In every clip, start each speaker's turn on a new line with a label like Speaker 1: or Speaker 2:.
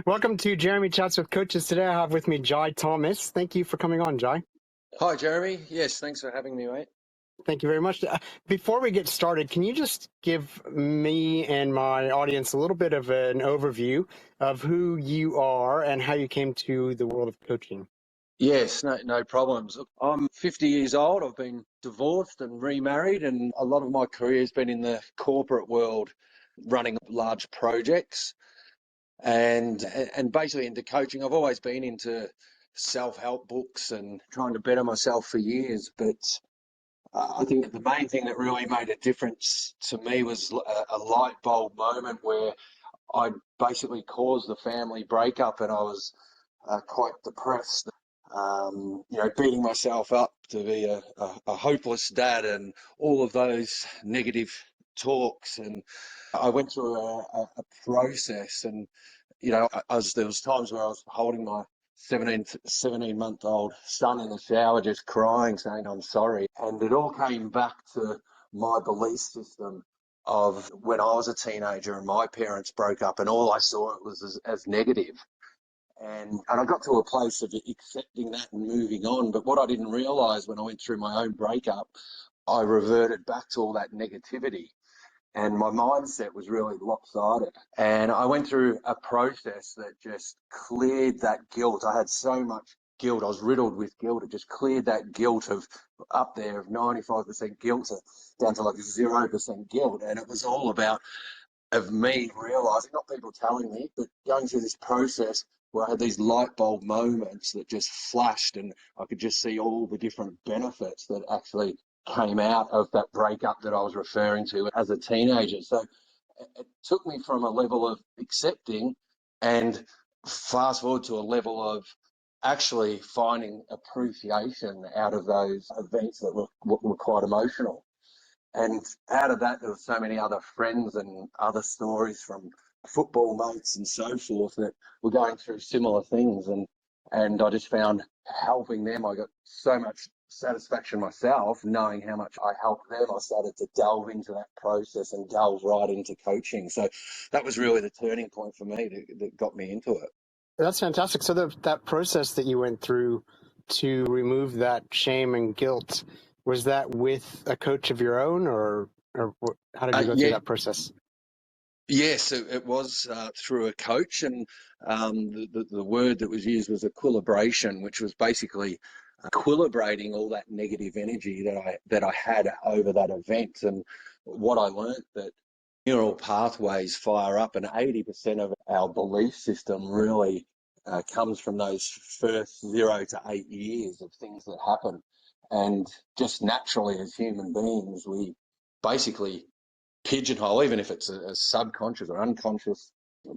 Speaker 1: Welcome to Jeremy Chats with Coaches. Today I have with me Jai Thomas. Thank you for coming on, Jai.
Speaker 2: Hi, Jeremy. Yes, thanks for having me, mate.
Speaker 1: Thank you very much. Before we get started, can you just give me and my audience a little bit of an overview of who you are and how you came to the world of coaching?
Speaker 2: Yes, no problems. Look, I'm 50 years old. I've been divorced and remarried, and a lot of my career has been in the corporate world, running large projects and basically into coaching. I've always been into self-help books and trying to better myself for years, but I think the main thing that really made a difference to me was a light bulb moment where I basically caused the family breakup, and I was quite depressed. Beating myself up to be a hopeless dad, and all of those negative talks. And I went through a process, and there was times where I was holding my 17-month-old son in the shower, just crying, saying I'm sorry. And it all came back to my belief system of when I was a teenager and my parents broke up, and all I saw it was as negative. And I got to a place of accepting that and moving on. But what I didn't realize when I went through my own breakup, I reverted back to all that negativity. And my mindset was really lopsided. And I went through a process that just cleared that guilt. I had so much guilt. I was riddled with guilt. It just cleared that guilt of up there of 95% guilt down to like 0% guilt. And it was all about of me realizing, not people telling me, but going through this process where I had these light bulb moments that just flashed, and I could just see all the different benefits that actually came out of that breakup that I was referring to as a teenager. So it took me from a level of accepting and fast forward to a level of actually finding appreciation out of those events that were quite emotional. And out of that, there were so many other friends and other stories from football mates and so forth that were going through similar things. And I just found helping them, I got so much satisfaction myself knowing how much I helped them. I started to delve into that process and delve right into coaching. So that was really the turning point for me that got me into it.
Speaker 1: That's fantastic. So that process that you went through to remove that shame and guilt, was that with a coach of your own, or how did you go through
Speaker 2: Yeah,
Speaker 1: that process?
Speaker 2: yes, it was through a coach, and the word that was used was equilibration, which was basically equilibrating all that negative energy that I had over that event. And what I learned that neural pathways fire up, and 80% of our belief system really comes from those first 0 to 8 years of things that happen. And just naturally, as human beings, we basically pigeonhole, even if it's a subconscious or unconscious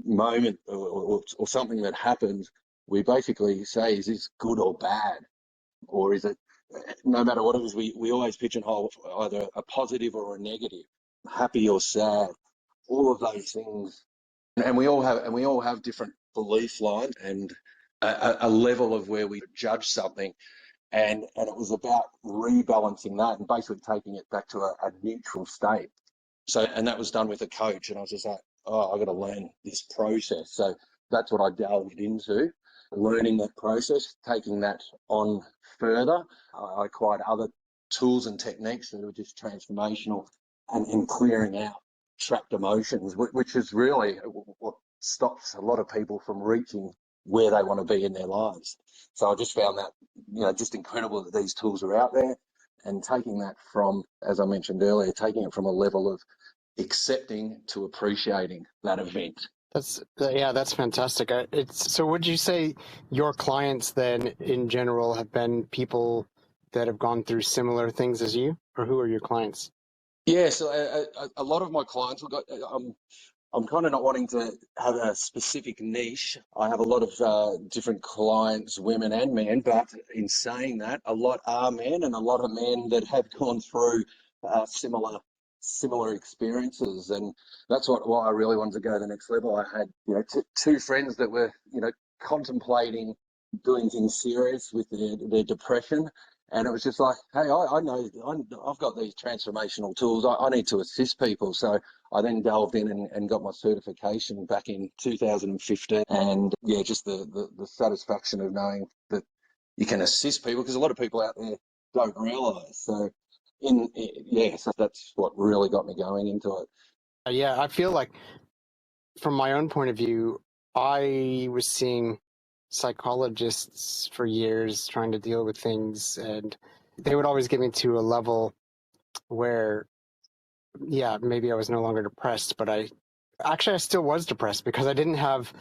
Speaker 2: moment or something that happens, we basically say, is this good or bad? Or is it, no matter what it is, we always pigeonhole either a positive or a negative, happy or sad, all of those things. And we all have different belief lines and a level of where we judge something. And it was about rebalancing that and basically taking it back to a neutral state. So, and that was done with a coach, and I was just like, oh, I got to learn this process. So that's what I delved into, learning that process, taking that on further. I acquired other tools and techniques that were just transformational and clearing out trapped emotions, which is really what stops a lot of people from reaching where they want to be in their lives. So I just found that, just incredible that these tools are out there, and taking that from, as I mentioned earlier, taking it from a level of accepting to appreciating that event.
Speaker 1: That's fantastic. So would you say your clients then in general have been people that have gone through similar things as you, or who are your clients?
Speaker 2: Yeah, so a lot of my clients, I'm kind of not wanting to have a specific niche. I have a lot of different clients, women and men, but in saying that, a lot are men, and a lot of men that have gone through similar experiences. And that's why I really wanted to go to the next level. I had, two friends that were, contemplating doing things serious with their depression. And it was just like, hey, I know I've got these transformational tools. I need to assist people. So I then delved in and got my certification back in 2015. And yeah, just the satisfaction of knowing that you can assist people, because a lot of people out there don't realise. So yeah, so that's what really got me going into it.
Speaker 1: Yeah, I feel like from my own point of view, I was seeing psychologists for years trying to deal with things, and they would always get me to a level where, yeah, maybe I was no longer depressed, but I still was depressed because I didn't have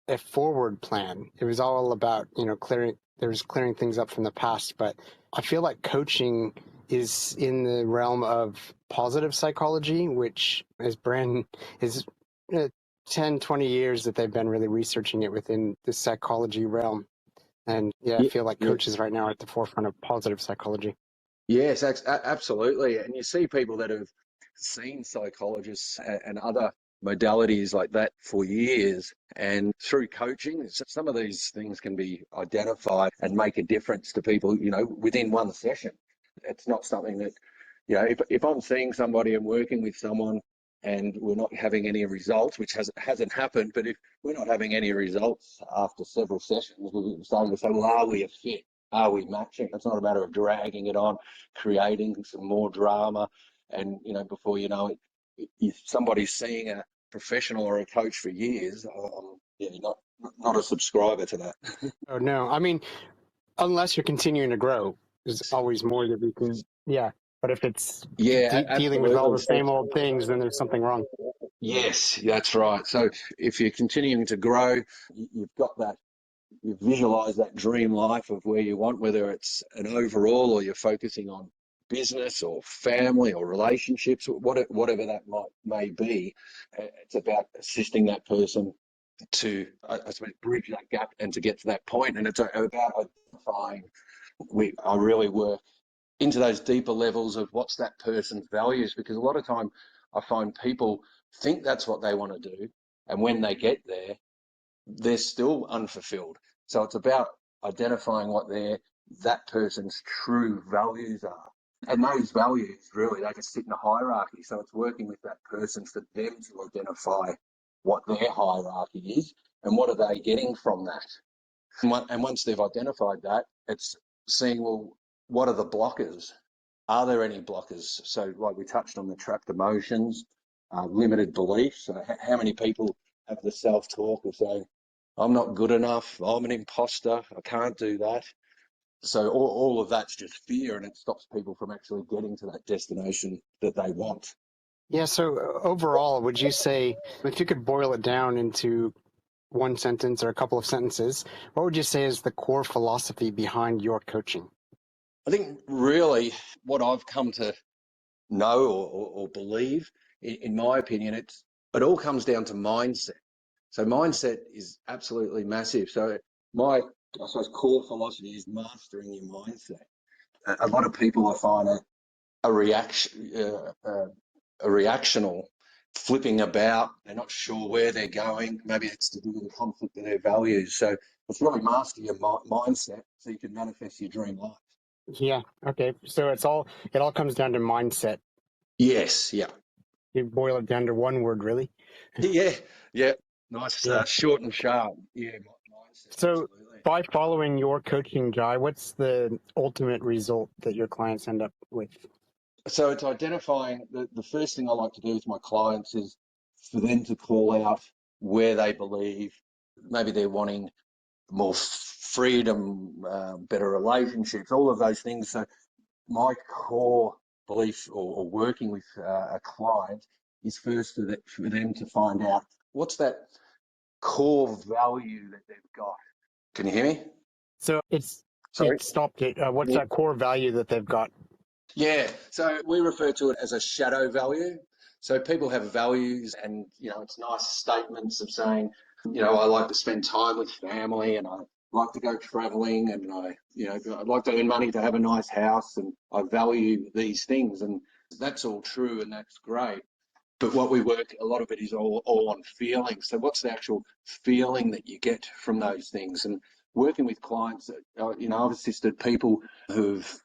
Speaker 1: a forward plan. It was all about, clearing things up from the past. But I feel like coaching is in the realm of positive psychology, which is uh, 10, 20 years that they've been really researching it within the psychology realm. And yeah, I
Speaker 2: Yeah,
Speaker 1: feel like
Speaker 2: yeah.
Speaker 1: coaches right now are at the forefront of positive psychology.
Speaker 2: Yes, absolutely. And you see people that have seen psychologists and other modalities like that for years. And through coaching, some of these things can be identified and make a difference to people, within one session. It's not something that, if I'm seeing somebody and working with someone and we're not having any results, which hasn't happened, but if we're not having any results after several sessions, we're starting to say, well, are we a fit? Are we matching? It's not a matter of dragging it on, creating some more drama, and before you know it, if somebody's seeing a professional or a coach for years, yeah, not a subscriber to that.
Speaker 1: Oh, no. I mean, unless you're continuing to grow, there's always more that we can. Yeah, but if it's
Speaker 2: Yeah,
Speaker 1: dealing with all
Speaker 2: absolutely.
Speaker 1: the same old things, then there's something wrong.
Speaker 2: Yes, that's right. So if you're continuing to grow, you've got that, you visualize that dream life of where you want, whether it's an overall or you're focusing on business or family or relationships, whatever that may be. It's about assisting that person to, I suppose, bridge that gap and to get to that point. And it's about identifying. I really work into those deeper levels of what's that person's values, because a lot of time I find people think that's what they want to do, and when they get there, they're still unfulfilled. So it's about identifying what that person's true values are. And those values, really, they just sit in a hierarchy. So it's working with that person for them to identify what their hierarchy is and what are they getting from that. And once they've identified that, it's seeing, well, what are the blockers? Are there any blockers? So, like we touched on, the trapped emotions, limited beliefs. So how many people have the self-talk of saying, I'm not good enough, I'm an imposter, I can't do that. So all of that's just fear, and it stops people from actually getting to that destination that they want.
Speaker 1: Yeah. So overall, would you say, if you could boil it down into one sentence or a couple of sentences, what would you say is the core philosophy behind your coaching?
Speaker 2: I think really what I've come to know or believe, in my opinion, it all comes down to mindset. So mindset is absolutely massive. So my, I suppose, core philosophy is mastering your mindset. A lot of people, I find, are a reaction, a reactional, flipping about. They're not sure where they're going. Maybe it's to do with the conflict of their values. So it's really master your mindset so you can manifest your dream life.
Speaker 1: Yeah. Okay. So it all comes down to mindset.
Speaker 2: Yes. Yeah.
Speaker 1: You boil it down to one word, really.
Speaker 2: Yeah. Yeah. Nice,
Speaker 1: Yeah.
Speaker 2: short and sharp. Yeah. Mindset.
Speaker 1: So
Speaker 2: Absolutely.
Speaker 1: by following your coaching, Jai, what's the ultimate result that your clients end up with?
Speaker 2: So it's identifying the first thing I like to do with my clients is for them to call out where they believe maybe they're wanting more freedom, better relationships, all of those things. So my core belief, or working with a client, is first for them to find out what's that core value that they've got. Can you hear me?
Speaker 1: So
Speaker 2: Sorry.
Speaker 1: it stopped it. What's that core value that they've got?
Speaker 2: Yeah, so we refer to it as a shadow value. So people have values, and it's nice statements of saying, I like to spend time with family, and I like to go traveling, and I'd like to earn money to have a nice house, and I value these things, and that's all true, and that's great. But what we work, a lot of it is all on feeling. So what's the actual feeling that you get from those things? And working with clients, I've assisted people who've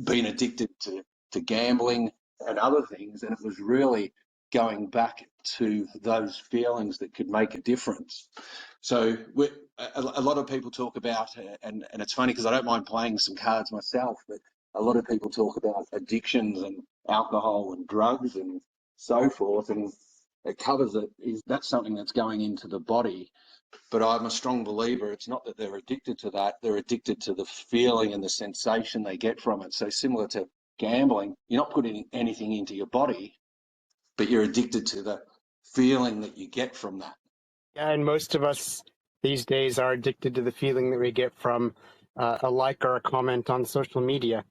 Speaker 2: been addicted to gambling and other things, and it was really going back to those feelings that could make a difference. So a lot of people talk about, and it's funny because I don't mind playing some cards myself, but a lot of people talk about addictions and alcohol and drugs and so forth, and it covers it. That's something that's going into the body. But I'm a strong believer it's not that they're addicted to that, they're addicted to the feeling and the sensation they get from it. So similar to gambling, you're not putting anything into your body, but you're addicted to the feeling that you get from that.
Speaker 1: Yeah, and most of us these days are addicted to the feeling that we get from a like or a comment on social media.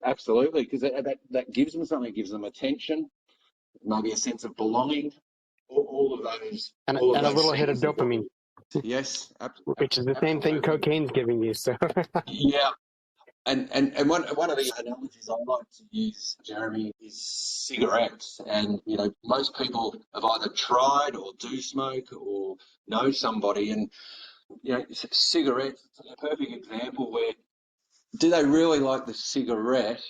Speaker 2: Absolutely, because that gives them something. It gives them attention, maybe a sense of belonging, all of those,
Speaker 1: And,
Speaker 2: all of
Speaker 1: and a
Speaker 2: those
Speaker 1: little hit of
Speaker 2: things.
Speaker 1: dopamine,
Speaker 2: Yes,
Speaker 1: which is the same thing
Speaker 2: absolutely.
Speaker 1: cocaine's giving you. So,
Speaker 2: Yeah, and one of the analogies I like to use, Jeremy, is cigarettes. And most people have either tried or do smoke or know somebody, and cigarettes. It's a perfect example where do they really like the cigarette?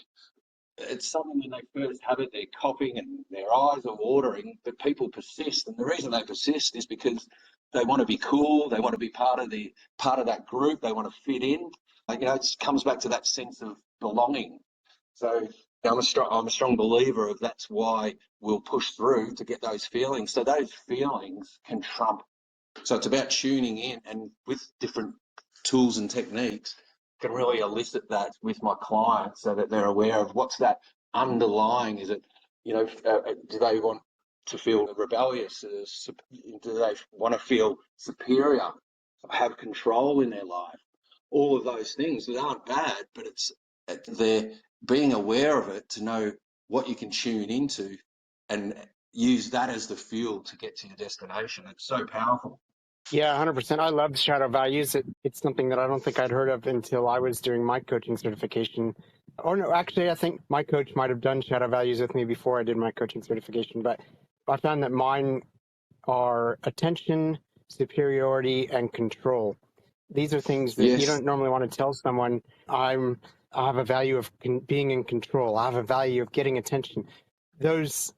Speaker 2: It's something when they first have it, they're coughing and their eyes are watering, but people persist. And the reason they persist is because they want to be cool, they want to be part of that group, they want to fit in. It comes back to that sense of belonging. So I'm a strong believer of that's why we'll push through to get those feelings. So those feelings can trump. So it's about tuning in, and with different tools and techniques, can really elicit that with my clients so that they're aware of what's that underlying. Is it, do they want to feel rebellious? Do they want to feel superior, have control in their life? All of those things that aren't bad, but they're being aware of it to know what you can tune into and use that as the fuel to get to your destination. It's so powerful.
Speaker 1: yeah, 100%. I love shadow values. It's something that I don't think I'd heard of until I was doing my coaching certification. Or no, actually, I think my coach might have done shadow values with me before I did my coaching certification. But I found that mine are attention, superiority, and control. These are things that you
Speaker 2: Yes.
Speaker 1: don't normally want to tell someone. I have a value of being in control. I have a value of getting attention. Those,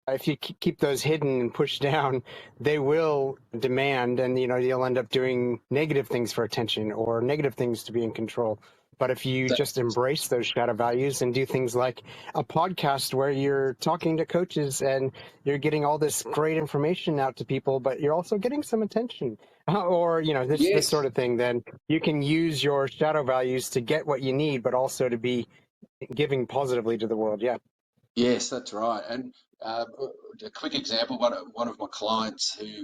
Speaker 1: if you keep those hidden and pushed down, they will demand, and you'll end up doing negative things for attention or negative things to be in control. But if you just embrace those shadow values and do things like a podcast where you're talking to coaches and you're getting all this great information out to people, but you're also getting some attention, or this sort
Speaker 2: Yes.
Speaker 1: of thing, then you can use your shadow values to get what you need, but also to be giving positively to the world. Yeah.
Speaker 2: Yes, that's right. And a quick example: one of my clients who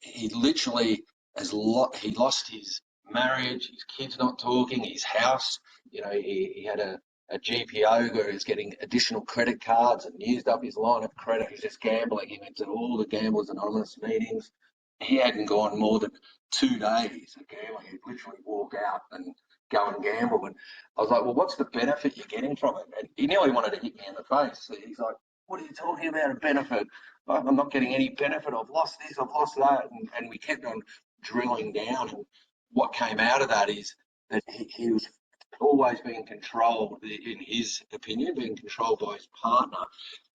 Speaker 2: he literally he lost his marriage, his kids not talking, his house. He had a GPO where he was getting additional credit cards and used up his line of credit. He's just gambling. He went to all the Gamblers Anonymous meetings. He hadn't gone more than 2 days of gambling. He'd literally walk out and go and gamble. And I was like, well, what's the benefit you're getting from it? And he nearly wanted to hit me in the face. He's like, what are you talking about, a benefit? I'm not getting any benefit. I've lost this, I've lost that. And we kept on drilling down. And what came out of that is that he was always being controlled, in his opinion, being controlled by his partner.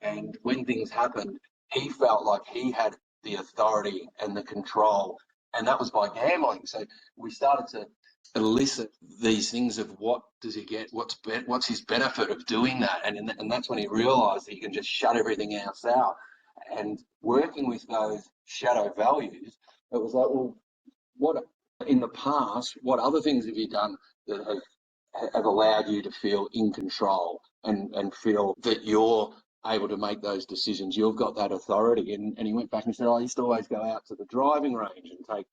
Speaker 2: And when things happened, he felt like he had the authority and the control. And that was by gambling. So we started to elicit these things of what does he get, what's his benefit of doing that, and that's when he realised that he can just shut everything else out. And working with those shadow values, it was like, well, what in the past, what other things have you done that have allowed you to feel in control and feel that you're able to make those decisions? You've got that authority. And he went back and said, I used to always go out to the driving range and take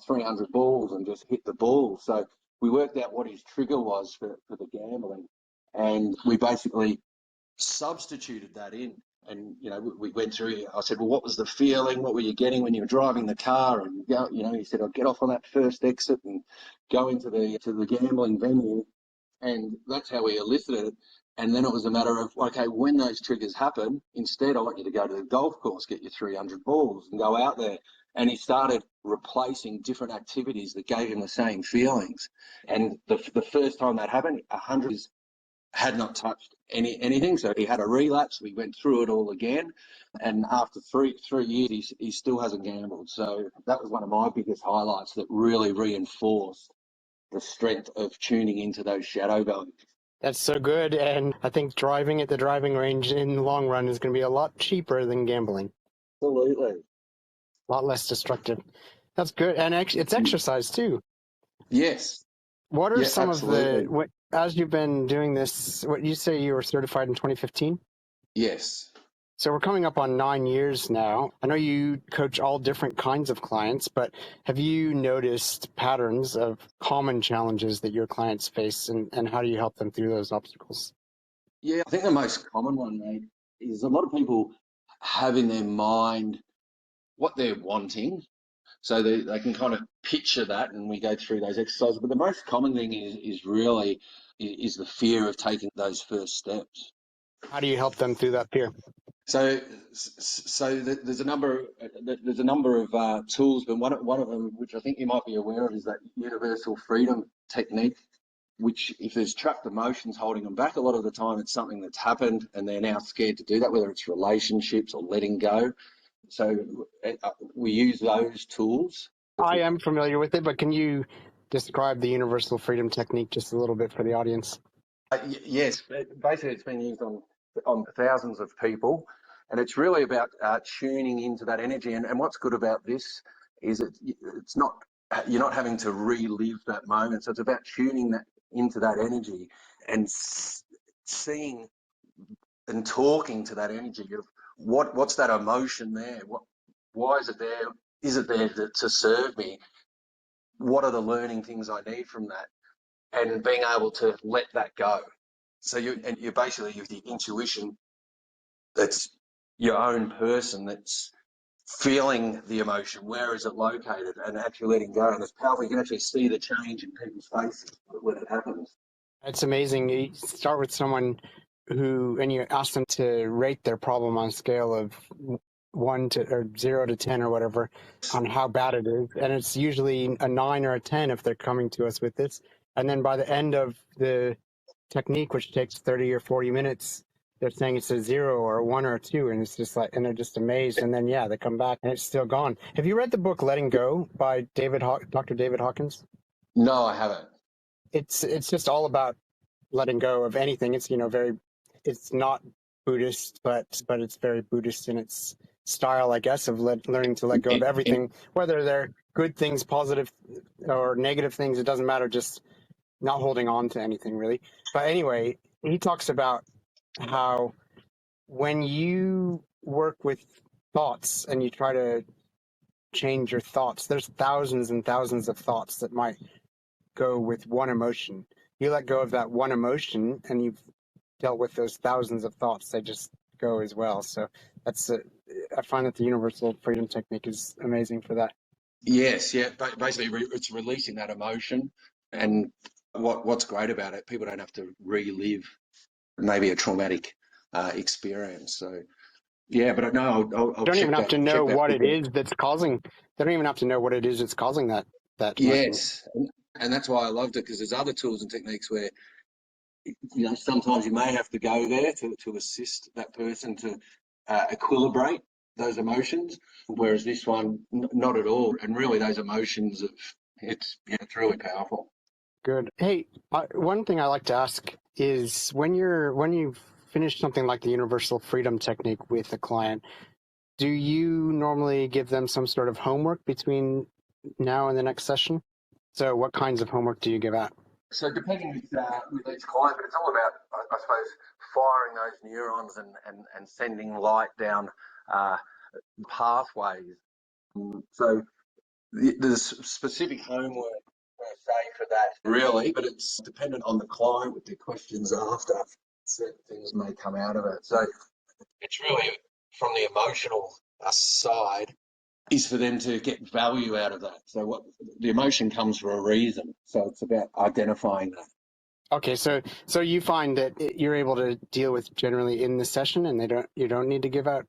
Speaker 2: 300 balls and just hit the ball. So we worked out what his trigger was for the gambling, and we basically substituted that in. And we went through. I said, well, what was the feeling? What were you getting when you were driving the car? And he said, I'd get off on that first exit and go into the gambling venue, and that's how we elicited it. And then it was a matter of, okay, when those triggers happen, instead I want you to go to the golf course, get your 300 balls and go out there. And he started replacing different activities that gave him the same feelings. And the first time that happened, 100 had not touched anything. So he had a relapse. We went through it all again. And after three years, he still hasn't gambled. So that was one of my biggest highlights that really reinforced the strength of tuning into those shadow values.
Speaker 1: That's so good. And I think driving at the driving range in the long run is going to be a lot cheaper than gambling.
Speaker 2: Absolutely.
Speaker 1: A lot less destructive. That's good. And it's exercise too.
Speaker 2: Yes.
Speaker 1: What are some
Speaker 2: absolutely.
Speaker 1: of the, as you've been doing this, what you say you were certified in 2015?
Speaker 2: Yes.
Speaker 1: So we're coming up on 9 years now. I know you coach all different kinds of clients, but have you noticed patterns of common challenges that your clients face, and how do you help them through those obstacles?
Speaker 2: Yeah, I think the most common one, mate, is a lot of people have in their mind what they're wanting. So they can kind of picture that, and we go through those exercises. But the most common thing is really is the fear of taking those first steps.
Speaker 1: How do you help them through that fear?
Speaker 2: So, there's a number of tools, but one of them, which I think you might be aware of, is that universal freedom technique. Which, if there's trapped emotions holding them back, a lot of the time it's something that's happened, and they're now scared to do that, whether it's relationships or letting go. So we use those tools.
Speaker 1: I am familiar with it, but can you describe the universal freedom technique just a little bit for the audience?
Speaker 2: Yes, basically it's been used on thousands of people, and it's really about tuning into that energy. And what's good about this is it's not, you're not having to relive that moment. So it's about tuning that into that energy and seeing and talking to that energy of what's that emotion there? Why is it there? Is it there to serve me? What are the learning things I need from that? And being able to let that go. So you're basically with the intuition that's your own person that's feeling the emotion. Where is it located? And actually letting go. And it's powerful. You can actually see the change in people's faces when it happens.
Speaker 1: It's amazing. You start with someone and you ask them to rate their problem on a scale of 0 to 10 or whatever on how bad it is. And it's usually a 9 or a 10 if they're coming to us with this. And then by the end of the technique, which takes 30 or 40 minutes, they're saying it's a 0 or a 1 or a 2. And it's just like, and they're just amazed. And then, yeah, they come back and it's still gone. Have you read the book Letting Go by Dr. David Hawkins?
Speaker 2: No, I haven't.
Speaker 1: It's just all about letting go of anything. It's it's not Buddhist, but it's very Buddhist in its style, I guess, of learning to let go of everything, whether they're good things, positive or negative things. It doesn't matter. Just not holding on to anything really. But anyway, he talks about how when you work with thoughts and you try to change your thoughts, there's thousands and thousands of thoughts that might go with one emotion. You let go of that one emotion and you've dealt with those thousands of thoughts. They just go as well. So I find that the universal freedom technique is amazing for that.
Speaker 2: Yes, yeah. Basically, it's releasing that emotion. And what's great about it, people don't have to relive maybe a traumatic experience. So, yeah, but no, I'll
Speaker 1: Don't even
Speaker 2: check
Speaker 1: have
Speaker 2: that
Speaker 1: to know what
Speaker 2: book
Speaker 1: it
Speaker 2: out.
Speaker 1: is that's causing. They don't even have to know what it is that's causing that emotion.
Speaker 2: Yes, and that's why I loved it, because there's other tools and techniques where sometimes you may have to go there to assist that person to equilibrate those emotions, whereas this one not at all. And really, those emotions it's really powerful.
Speaker 1: Good. Hey, one thing I like to ask is when you've finished something like the universal freedom technique with a client, do you normally give them some sort of homework between now and the next session? So what kinds of homework do you give out?
Speaker 2: So depending with each client, but it's all about, I suppose, firing those neurons and sending light down uh, pathways. So there's specific homework per se for that, really, but it's dependent on the client with their questions after. Certain things may come out of it. So it's really from the emotional side is for them to get value out of that. So what the emotion comes for a reason. So it's about identifying that.
Speaker 1: Okay, so you find that you're able to deal with generally in the session, and you don't need to give out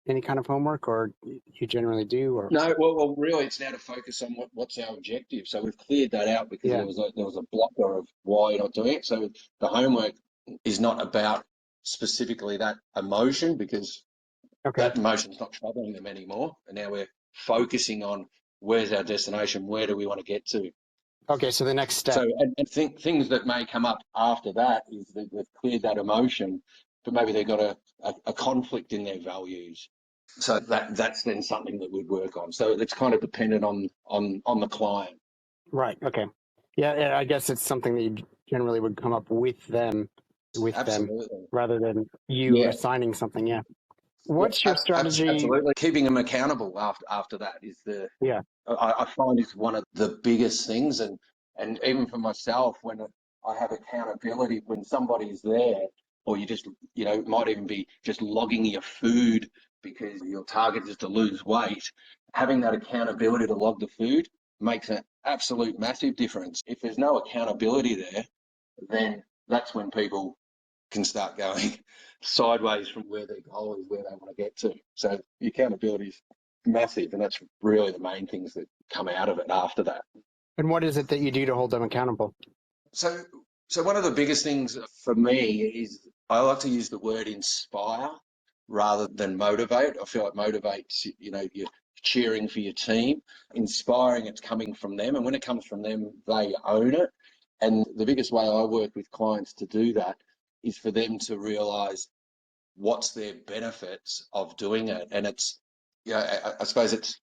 Speaker 1: any kind of homework, or you generally do? Or
Speaker 2: No, well, really, it's now to focus on what's our objective. So we've cleared that out because
Speaker 1: yeah,
Speaker 2: there was a blocker of why you're not doing it. So the homework is not about specifically that emotion because
Speaker 1: okay,
Speaker 2: that emotion's not troubling them anymore. And now we're focusing on where's our destination, where do we want to get to.
Speaker 1: okay. So the next step,
Speaker 2: So and things that may come up after that is that they've cleared that emotion, but maybe they've got a conflict in their values. So that's then something that we'd work on. So it's kind of dependent on the client.
Speaker 1: right? Okay, yeah. I guess it's something that you generally would come up with them,
Speaker 2: Absolutely.
Speaker 1: rather than you
Speaker 2: Yeah.
Speaker 1: assigning something. Yeah.
Speaker 2: Yeah,
Speaker 1: What's your strategy?
Speaker 2: absolutely. Keeping them accountable after that is
Speaker 1: Yeah.
Speaker 2: I find is one of the biggest things, and even for myself when I have accountability when somebody's there, or you just it might even be just logging your food because your target is to lose weight. Having that accountability to log the food makes an absolute massive difference. If there's no accountability there, then that's when people can start going sideways from where their goal is, where they want to get to. So the accountability is massive, and that's really the main things that come out of it after that.
Speaker 1: And what is it that you do to hold them accountable?
Speaker 2: So, so one of the biggest things for me is I like to use the word inspire rather than motivate. I feel like motivates, you're cheering for your team. Inspiring, it's coming from them, and when it comes from them, they own it. And the biggest way I work with clients to do that is for them to realize what's their benefits of doing it. And it's, I suppose it's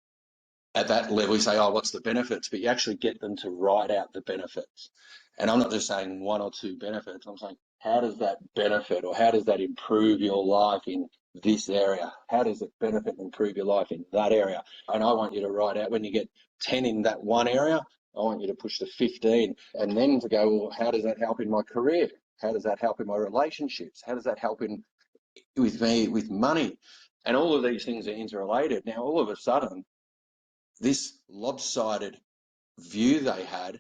Speaker 2: at that level, you say, oh, what's the benefits? But you actually get them to write out the benefits. And I'm not just saying one or two benefits. I'm saying, how does that benefit or how does that improve your life in this area? How does it benefit and improve your life in that area? And I want you to write out when you get 10 in that one area, I want you to push to 15 and then to go, well, how does that help in my career? How does that help in my relationships? How does that help with me with money? And all of these things are interrelated. Now, all of a sudden, this lopsided view they had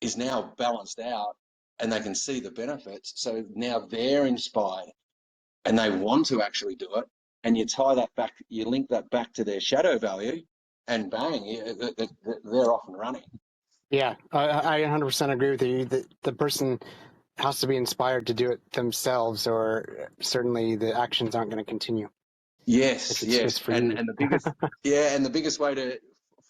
Speaker 2: is now balanced out and they can see the benefits. So now they're inspired and they want to actually do it. And you tie that back, you link that back to their shadow value, and bang, they're off and running.
Speaker 1: Yeah, I 100% agree with you. The person has to be inspired to do it themselves, or certainly the actions aren't going to continue if
Speaker 2: Yes,
Speaker 1: it's
Speaker 2: yes,
Speaker 1: just for you.
Speaker 2: and the biggest way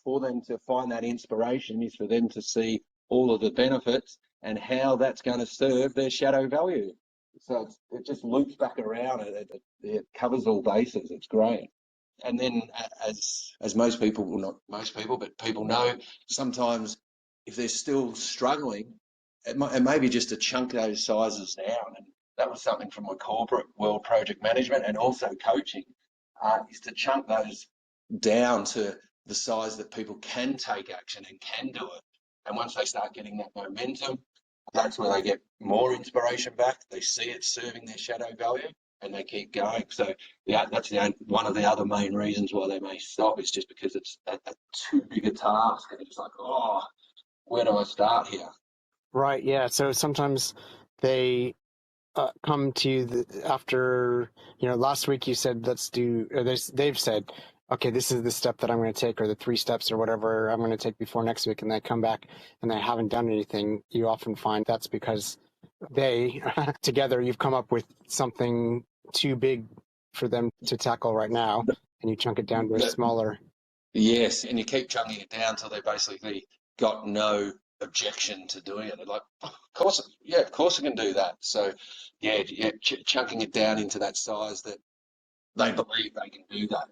Speaker 2: for them to find that inspiration is for them to see all of the benefits and how that's going to serve their shadow value. So it just loops back around. It covers all bases. It's great. And then, as most people, well, not most people, but people know, sometimes if they're still struggling, it may be just to chunk those sizes down. And that was something from my corporate world, project management, and also coaching, is to chunk those down to the size that people can take action and can do it. And once they start getting that momentum, that's where they get more inspiration back. They see it serving their shadow value and they keep going. So yeah, that's one of the other main reasons why they may stop is just because it's a too big a task and it's like, oh, where do I start here?
Speaker 1: Right. Yeah. So sometimes they come to you after, last week you said, let's do, or they've said, okay, this is the step that I'm going to take, or the 3 steps or whatever I'm going to take before next week. And they come back and they haven't done anything. You often find that's because they together, you've come up with something too big for them to tackle right now. And you chunk it down to a smaller.
Speaker 2: Yes, and you keep chunking it down until they basically got no objection to doing it. They're like, oh, of course I can do that. So, chunking it down into that size that they believe they can do that.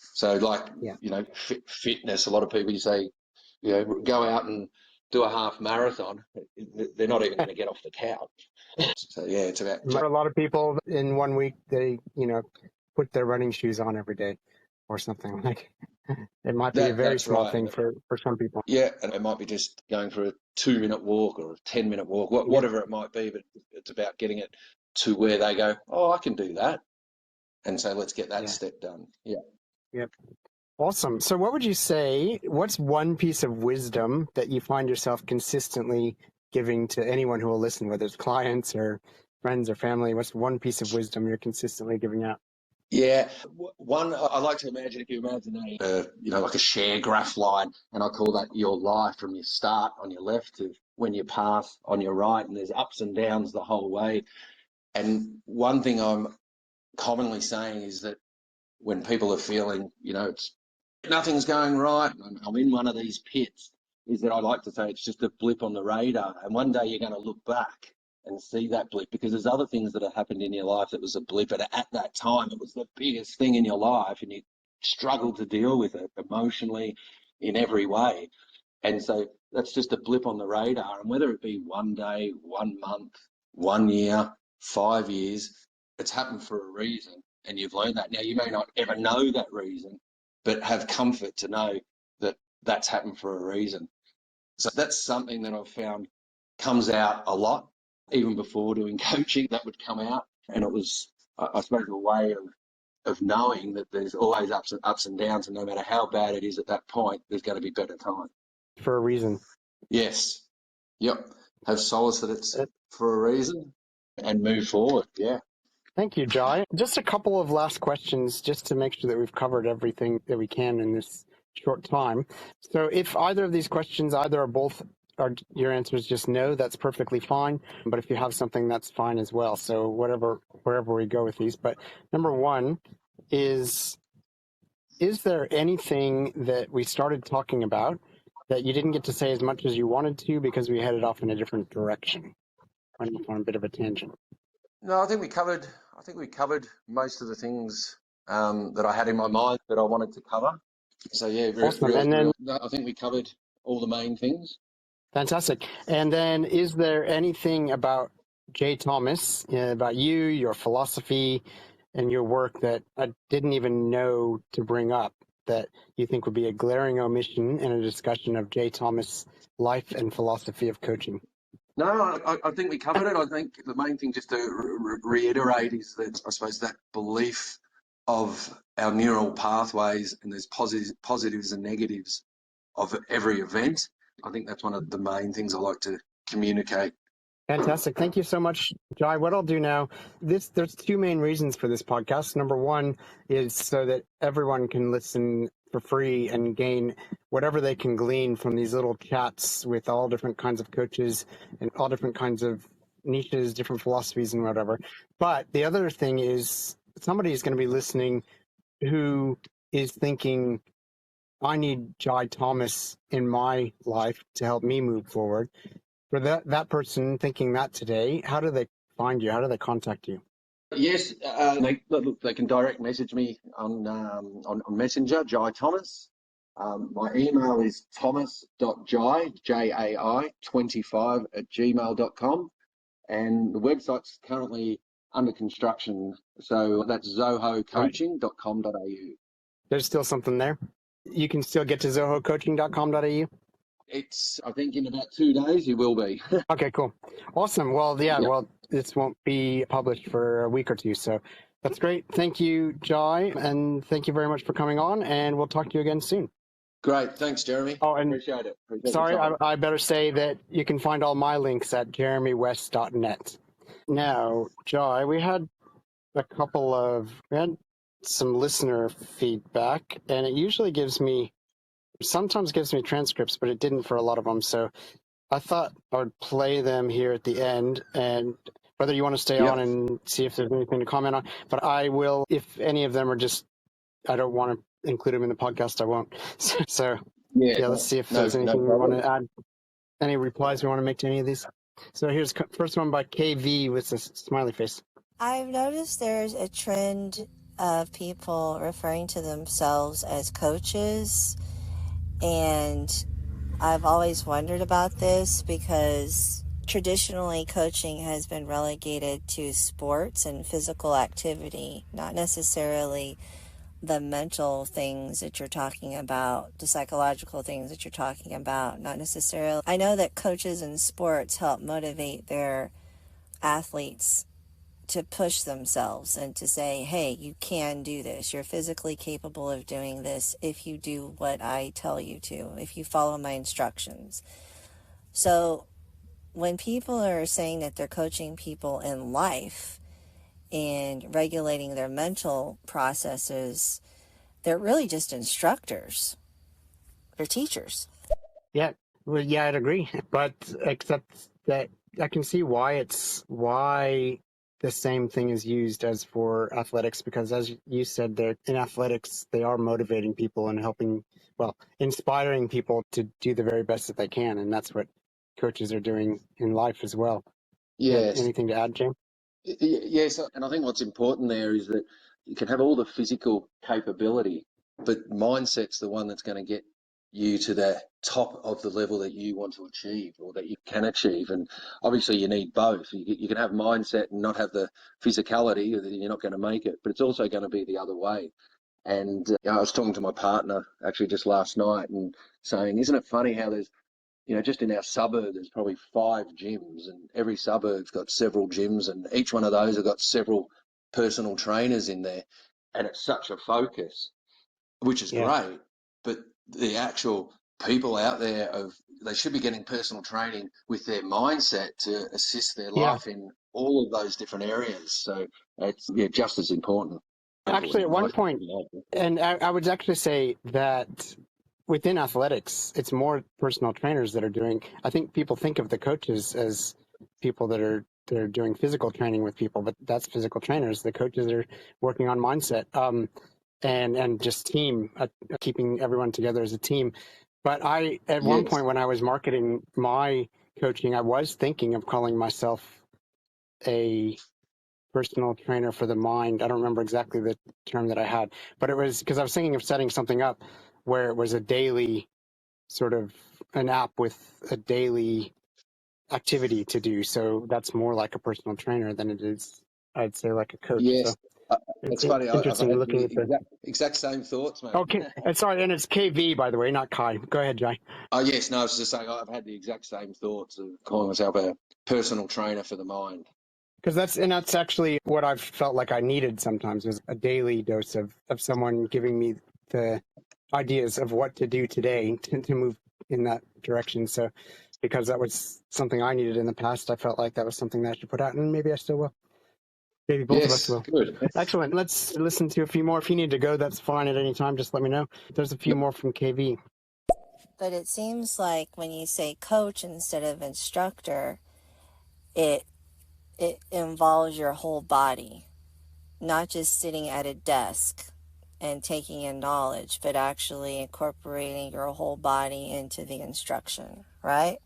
Speaker 2: So, like,
Speaker 1: Yeah.
Speaker 2: fitness, a lot of people, you say, go out and do a half marathon. They're not even going to get off the couch. So, yeah, it's about.
Speaker 1: For a lot of people in 1 week, they, put their running shoes on every day or something like. It might be a very
Speaker 2: That's
Speaker 1: small
Speaker 2: right.
Speaker 1: thing for some people.
Speaker 2: Yeah, and it might be just going for a 2-minute walk or a 10-minute walk,
Speaker 1: Yep.
Speaker 2: whatever it might be, but it's about getting it to where they go, oh, I can do that. And so let's get that
Speaker 1: Yeah.
Speaker 2: step done. Yeah.
Speaker 1: Yep. Awesome. So what would you say, what's one piece of wisdom that you find yourself consistently giving to anyone who will listen, whether it's clients or friends or family? What's one piece of wisdom you're consistently giving out?
Speaker 2: Yeah, one I like to imagine, if you imagine like a share graph line, and I call that your life from your start on your left to when you pass on your right, and there's ups and downs the whole way. And one thing I'm commonly saying is that when people are feeling, it's nothing's going right, and I'm in one of these pits, is that I like to say it's just a blip on the radar. And one day you're going to look back and see that blip, because there's other things that have happened in your life that was a blip, and at that time it was the biggest thing in your life, and you struggled to deal with it emotionally in every way. And so that's just a blip on the radar. And whether it be one day, 1 month, 1 year, 5 years, it's happened for a reason. And you've learned that. Now, you may not ever know that reason, but have comfort to know that that's happened for a reason. So that's something that I've found comes out a lot. Even before doing coaching, that would come out. And it was, I suppose, a way of knowing that there's always ups and downs. And no matter how bad it is at that point, there's going to be better times.
Speaker 1: For a reason.
Speaker 2: Yes. Yep. Have solace that it's for a reason and move forward. Yeah.
Speaker 1: Thank you, Jai. Just a couple of last questions just to make sure that we've covered everything that we can in this short time. So if either of these questions, either or both, are your answer is just no, that's perfectly fine. But if you have something, that's fine as well. So wherever we go with these. But number one is there anything that we started talking about that you didn't get to say as much as you wanted to because we headed off in a different direction? Went off on a bit of a tangent.
Speaker 2: No, I think we covered most of the things that I had in my mind that I wanted to cover. So yeah,
Speaker 1: Awesome. And then
Speaker 2: I think we covered all the main things.
Speaker 1: Fantastic. And then is there anything about Jay Thomas, about you, your philosophy, and your work that I didn't even know to bring up that you think would be a glaring omission in a discussion of Jay Thomas' life and philosophy of coaching?
Speaker 2: No, I think we covered it. I think the main thing, just to reiterate, is that I suppose that belief of our neural pathways, and there's positives and negatives of every event. I think that's one of the main things I like to communicate.
Speaker 1: Fantastic. Thank you so much, Jai. What I'll do now, there's two main reasons for this podcast. Number one is so that everyone can listen for free and gain whatever they can glean from these little chats with all different kinds of coaches and all different kinds of niches, different philosophies and whatever. But the other thing is somebody is going to be listening who is thinking, I need Jai Thomas in my life to help me move forward. For that person thinking that today, how do they find you? How do they contact you?
Speaker 2: Yes, they can direct message me on Messenger, Jai Thomas. My email is thomas.jai, Jai, 25@gmail.com. And the website's currently under construction. So that's zohocoaching.com.au.
Speaker 1: There's still something there. You can still get to zohocoaching.com.au.
Speaker 2: It's, I think in about 2 days you will be.
Speaker 1: Okay, cool. Awesome. Well, yeah, well, this won't be published for a week or two. So that's great. Thank you, Jai. And thank you very much for coming on. And we'll talk to you again soon.
Speaker 2: Great. Thanks, Jeremy.
Speaker 1: Oh, and
Speaker 2: appreciate it.
Speaker 1: Sorry, I better say that you can find all my links at jeremywest.net. Now, Jai, we had some listener feedback, and it sometimes gives me transcripts, but it didn't for a lot of them. So I thought I would play them here at the end, and whether you want to stay on and see if there's anything to comment on, but I will, if any of them are just, I don't want to include them in the podcast, I won't. So let's see if there's anything we want to add, any replies we want to make to any of these. So here's first one by KV with a smiley face.
Speaker 3: I've noticed there's a trend of people referring to themselves as coaches, and I've always wondered about this because traditionally coaching has been relegated to sports and physical activity, not necessarily the mental things that you're talking about, the psychological things that you're talking about, not necessarily. I know that coaches in sports help motivate their athletes to push themselves and to say, hey, you can do this. You're physically capable of doing this if you do what I tell you to, if you follow my instructions. So when people are saying that they're coaching people in life, and regulating their mental processes, they're really just instructors. They're teachers.
Speaker 1: Yeah, well, yeah, I'd agree. But except that I can see why the same thing is used as for athletics, because as you said, they're in athletics, they are motivating people and helping, well, inspiring people to do the very best that they can, and that's what coaches are doing in life as well. You have
Speaker 2: Yes.
Speaker 1: anything to add, James?
Speaker 2: Yes, and I think what's important there is that you can have all the physical capability, but mindset's the one that's going to get you to the top of the level that you want to achieve or that you can achieve. And obviously, you need both. You can have mindset and not have the physicality, or you're not going to make it, but it's also going to be the other way. And I was talking to my partner actually just last night and saying, isn't it funny how there's just in our suburb, there's probably 5 gyms, and every suburb's got several gyms, and each one of those have got several personal trainers in there. And it's such a focus, which is
Speaker 1: Yeah,
Speaker 2: great. But the actual people out there, they should be getting personal training with their mindset to assist their
Speaker 1: yeah.
Speaker 2: life in all of those different areas. So it's just as important.
Speaker 1: Actually, at one point,
Speaker 2: Mentally.
Speaker 1: and I would actually say that within athletics, it's more personal trainers that are doing. I think people think of the coaches as people that are doing physical training with people, but that's physical trainers. The coaches are working on mindset, and just team, keeping everyone together as a team. But at one
Speaker 2: Yes.
Speaker 1: point when I was marketing my coaching, I was thinking of calling myself a personal trainer for the mind. I don't remember exactly the term that I had, but it was because I was thinking of setting something up where it was a daily sort of an app with a daily activity to do. So that's more like a personal trainer than it is, I'd say, like a coach. So
Speaker 2: Yes. Uh,
Speaker 1: it's
Speaker 2: it's funny. I've
Speaker 1: interesting
Speaker 2: had
Speaker 1: looking
Speaker 2: the
Speaker 1: at the.
Speaker 2: exact same thoughts, mate.
Speaker 1: Okay, and sorry, and it's KV by the way, not Kai. Go ahead, Jai.
Speaker 2: Oh, yes, no, I was just saying I've had the exact same thoughts of calling myself a personal trainer for the mind.
Speaker 1: Because that's actually what I've felt like I needed sometimes, was a daily dose of someone giving me the ideas of what to do today to move in that direction. So because that was something I needed in the past, I felt like that was something that I should put out, and maybe I still will. Maybe both of us
Speaker 2: Yes,
Speaker 1: will.
Speaker 2: good.
Speaker 1: Excellent. Let's listen to a few more. If you need to go, that's fine at any time. Just let me know. There's a few more from KV.
Speaker 3: But it seems like when you say coach instead of instructor, it it involves your whole body, not just sitting at a desk and taking in knowledge, but actually incorporating your whole body into the instruction, right?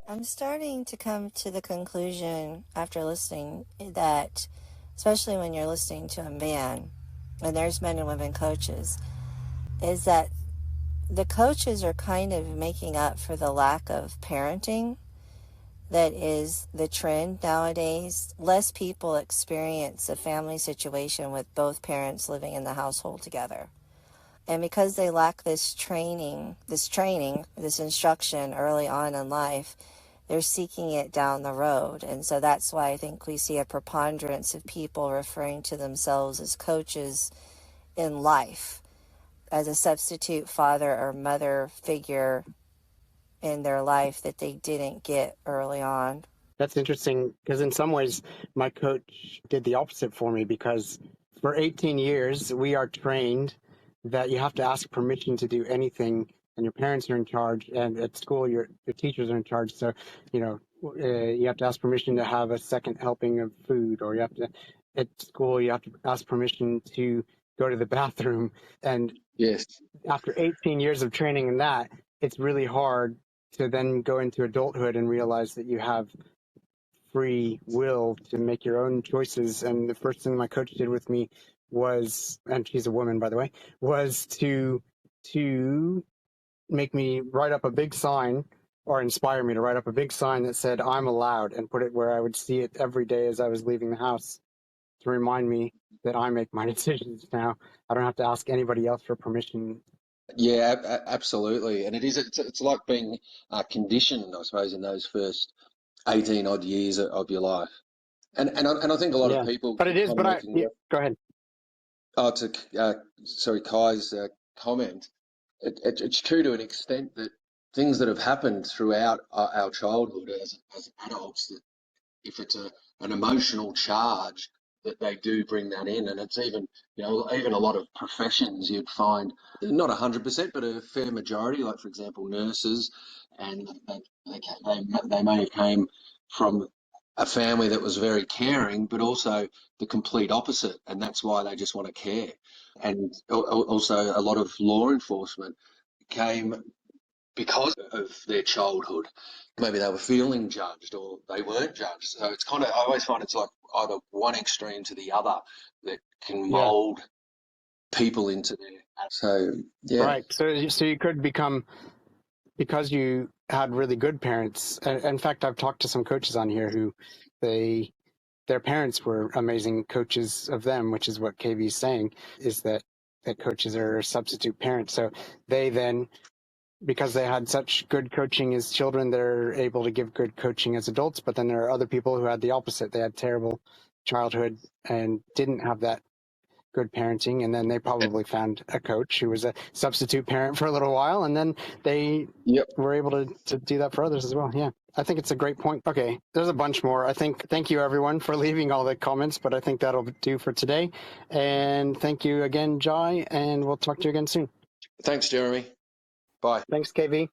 Speaker 3: I'm starting to come to the conclusion after listening that, especially when you're listening to a man, and there's men and women coaches, is that the coaches are kind of making up for the lack of parenting that is the trend nowadays. Less people experience a family situation with both parents living in the household together. And because they lack this instruction early on in life, they're seeking it down the road. And so that's why I think we see a preponderance of people referring to themselves as coaches in life, as a substitute father or mother figure in their life that they didn't get early on.
Speaker 1: That's interesting because in some ways my coach did the opposite for me, because for 18 years we are trained that you have to ask permission to do anything, and your parents are in charge, and at school your teachers are in charge. So you have to ask permission to have a second helping of food, or at school you have to ask permission to go to the bathroom. And
Speaker 2: Yes.
Speaker 1: after 18 years of training in that, it's really hard to then go into adulthood and realize that you have free will to make your own choices. And the first thing my coach did with me was, and she's a woman, by the way, was to make me write up a big sign, or inspire me to write up a big sign that said "I'm allowed," and put it where I would see it every day as I was leaving the house, to remind me that I make my decisions now. I don't have to ask anybody else for permission.
Speaker 2: Yeah, absolutely. And it's like being conditioned, I suppose, in those first 18 odd years of your life. And I think a lot of
Speaker 1: Yeah,
Speaker 2: people
Speaker 1: but it is.
Speaker 2: kind of
Speaker 1: But
Speaker 2: making,
Speaker 1: go ahead.
Speaker 2: to sorry, Kai's comment. It's true to an extent that things that have happened throughout our childhood as adults, that if it's an emotional charge that they do bring that in. And it's even, even a lot of professions you'd find, not 100%, but a fair majority, like, for example, nurses, and they may have came from a family that was very caring, but also the complete opposite. And that's why they just want to care. And also a lot of law enforcement came because of their childhood. Maybe they were feeling judged or they weren't judged. So it's kind of, I always find it's like either one extreme to the other that can
Speaker 1: Yeah.
Speaker 2: mold people into there. So, yeah.
Speaker 1: Right. So you could become, because you had really good parents. In fact, I've talked to some coaches on here who their parents were amazing coaches of them, which is what KV is saying, is that coaches are substitute parents. So they then, because they had such good coaching as children, they're able to give good coaching as adults. But then there are other people who had the opposite. They had terrible childhood and didn't have that good parenting. And then they probably found a coach who was a substitute parent for a little while. And then they were able to do that for others as well. Yeah. I think it's a great point. Okay. There's a bunch more. Thank you everyone for leaving all the comments, but I think that'll do for today. And thank you again, Jai, and we'll talk to you again soon.
Speaker 2: Thanks, Jeremy. Bye.
Speaker 1: Thanks, KV.